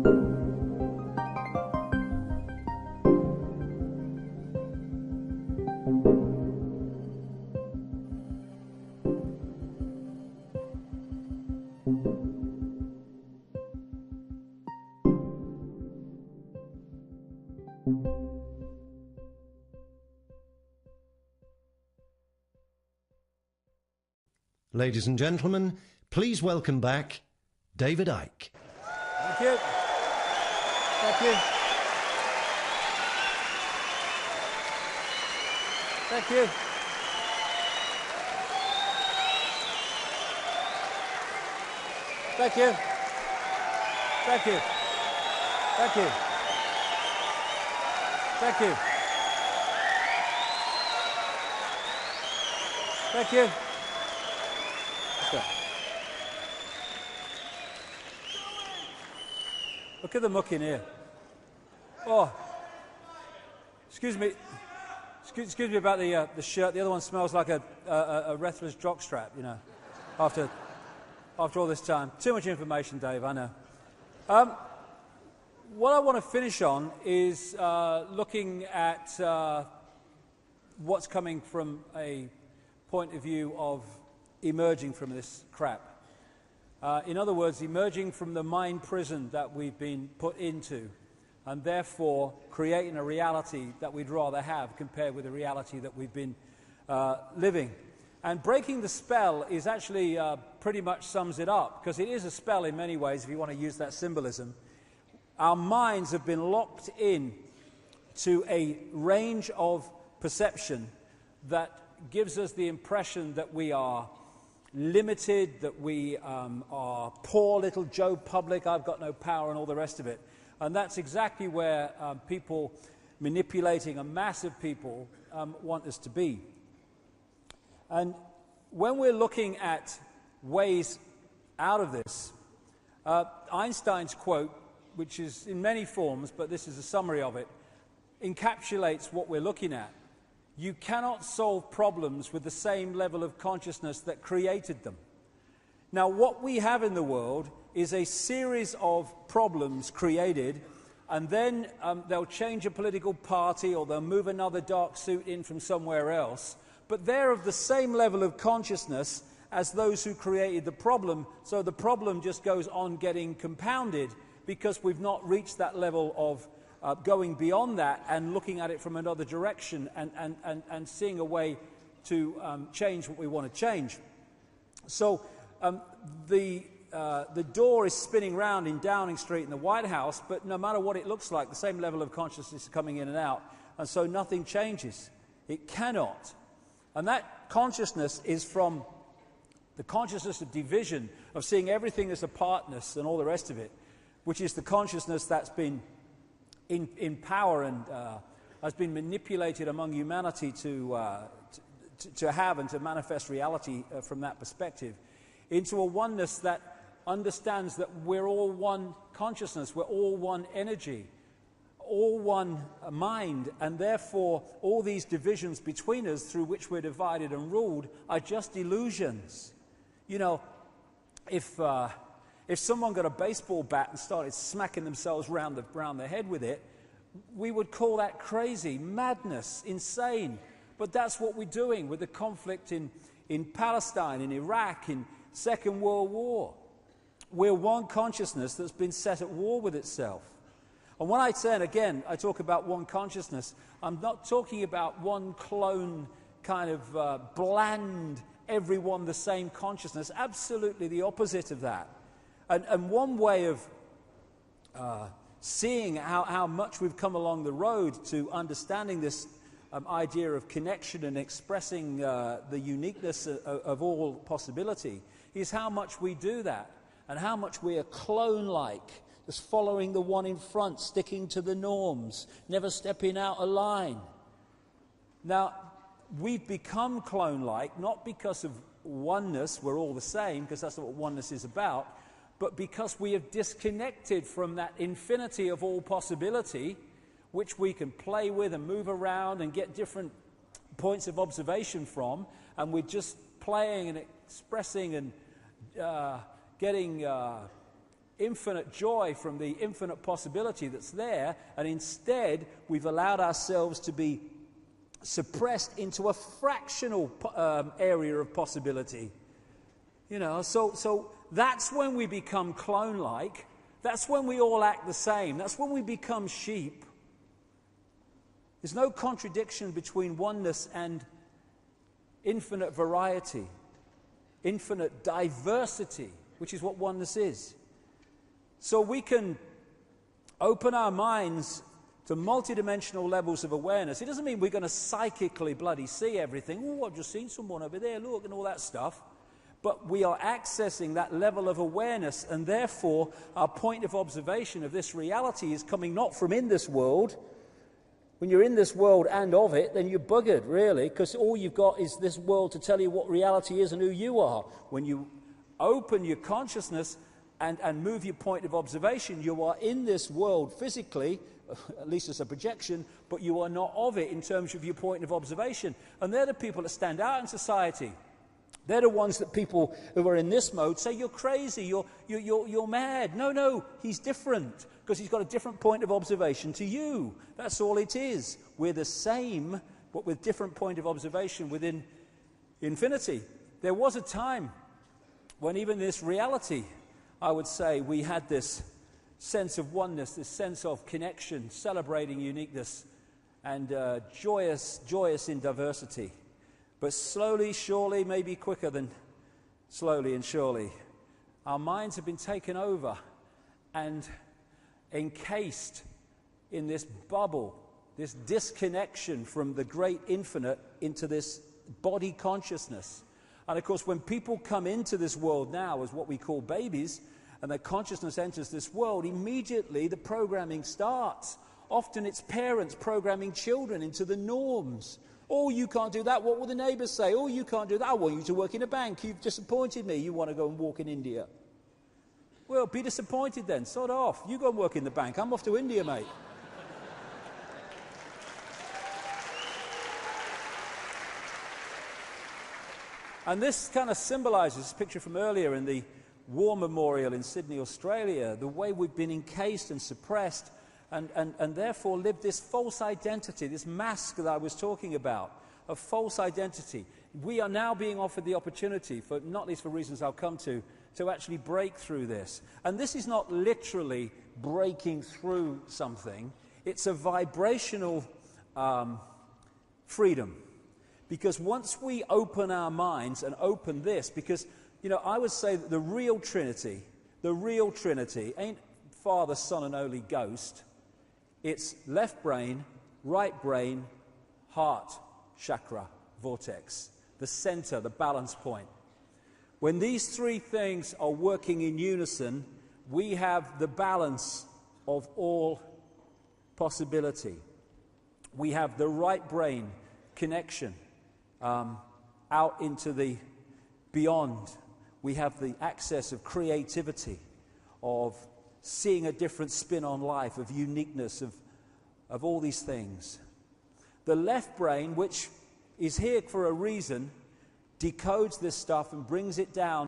Ladies and gentlemen, please welcome back David Icke. Thank you. Thank you. Thank you. Thank you. Thank you. Thank you. Thank you. Thank you. Look at the muck in here. Oh, excuse me. Excuse me about the shirt. The other one smells like a Rethler's jockstrap, you know. After all this time, too much information, Dave. I know. What I want to finish on is looking at what's coming from a point of view of emerging from this crap. In other words, emerging from the mind prison that we've been put into, and therefore creating a reality that we'd rather have compared with the reality that we've been living. And breaking the spell is actually pretty much sums it up, because it is a spell in many ways, if you want to use that symbolism. Our minds have been locked in to a range of perception that gives us the impression that we are limited, that we are poor little Joe Public, I've got no power, and all the rest of it. And that's exactly where people manipulating a mass of people want us to be. And when we're looking at ways out of this, Einstein's quote, which is in many forms, but this is a summary of it, encapsulates what we're looking at. You cannot solve problems with the same level of consciousness that created them. Now, what we have in the world is a series of problems created, and then they'll change a political party or they'll move another dark suit in from somewhere else, but they're of the same level of consciousness as those who created the problem, so the problem just goes on getting compounded because we've not reached that level of going beyond that and looking at it from another direction and seeing a way to change what we want to change. So the door is spinning round in Downing Street in the White House, but no matter what it looks like, the same level of consciousness is coming in and out, and so nothing changes. It cannot. And that consciousness is from the consciousness of division, of seeing everything as a partness and all the rest of it, which is the consciousness that's been in power and has been manipulated among humanity to have and to manifest reality from that perspective, into a oneness that understands that we're all one consciousness, we're all one energy, all one mind, and therefore all these divisions between us through which we're divided and ruled are just illusions. You know, if someone got a baseball bat and started smacking themselves round the head with it, we would call that crazy, madness, insane. But that's what we're doing with the conflict in Palestine, in Iraq, in Second World War. We're one consciousness that's been set at war with itself. And when I say, and again, I talk about one consciousness, I'm not talking about one clone kind of bland, everyone the same consciousness. Absolutely the opposite of that. And one way of seeing how much we've come along the road to understanding this idea of connection and expressing the uniqueness of all possibility is how much we do that, and how much we are clone-like, just following the one in front, sticking to the norms, never stepping out of line. Now, we've become clone-like, not because of oneness, we're all the same, because that's not what oneness is about, but because we have disconnected from that infinity of all possibility, which we can play with and move around and get different points of observation from, and we're just playing and expressing and getting infinite joy from the infinite possibility that's there, and instead we've allowed ourselves to be suppressed into a fractional area of possibility. You know, so that's when we become clone-like. That's when we all act the same. That's when we become sheep. There's no contradiction between oneness and infinite variety, infinite diversity, which is what oneness is. So we can open our minds to multidimensional levels of awareness. It doesn't mean we're going to psychically bloody see everything. Oh, I've just seen someone over there, look, and all that stuff. But we are accessing that level of awareness, and therefore our point of observation of this reality is coming not from in this world. When you're in this world and of it, then you're buggered, really, because all you've got is this world to tell you what reality is and who you are. When you open your consciousness and move your point of observation, you are in this world physically, at least as a projection, but you are not of it in terms of your point of observation. And they're the people that stand out in society. They're the ones that people who are in this mode say, you're crazy, you're mad. No, he's different, because he's got a different point of observation to you. That's all it is. We're the same, but with different point of observation within infinity. There was a time when even this reality, I would say, we had this sense of oneness, this sense of connection, celebrating uniqueness, and joyous in diversity. But slowly, surely, maybe quicker than slowly and surely, our minds have been taken over and encased in this bubble, this disconnection from the great infinite into this body consciousness. And of course, when people come into this world now as what we call babies, and their consciousness enters this world, immediately the programming starts. Often it's parents programming children into the norms. Oh, you can't do that. What will the neighbours say? Oh, you can't do that. I want you to work in a bank. You've disappointed me. You want to go and walk in India. Well, be disappointed then. Sod off. You go and work in the bank. I'm off to India, mate. And this kind of symbolises, this picture from earlier in the War Memorial in Sydney, Australia, the way we've been encased and suppressed and therefore lived this false identity, this mask that I was talking about, of false identity. We are now being offered the opportunity, for not least for reasons I'll come to actually break through this. And this is not literally breaking through something. It's a vibrational freedom. Because once we open our minds and open this, because, you know, I would say that the real Trinity ain't Father, Son, and Holy Ghost. It's left brain, right brain, heart, chakra, vortex, the center, the balance point. When these three things are working in unison, we have the balance of all possibility. We have the right brain connection out into the beyond. We have the access of creativity, of seeing a different spin on life, of uniqueness, of all these things. The left brain, which is here for a reason, decodes this stuff and brings it down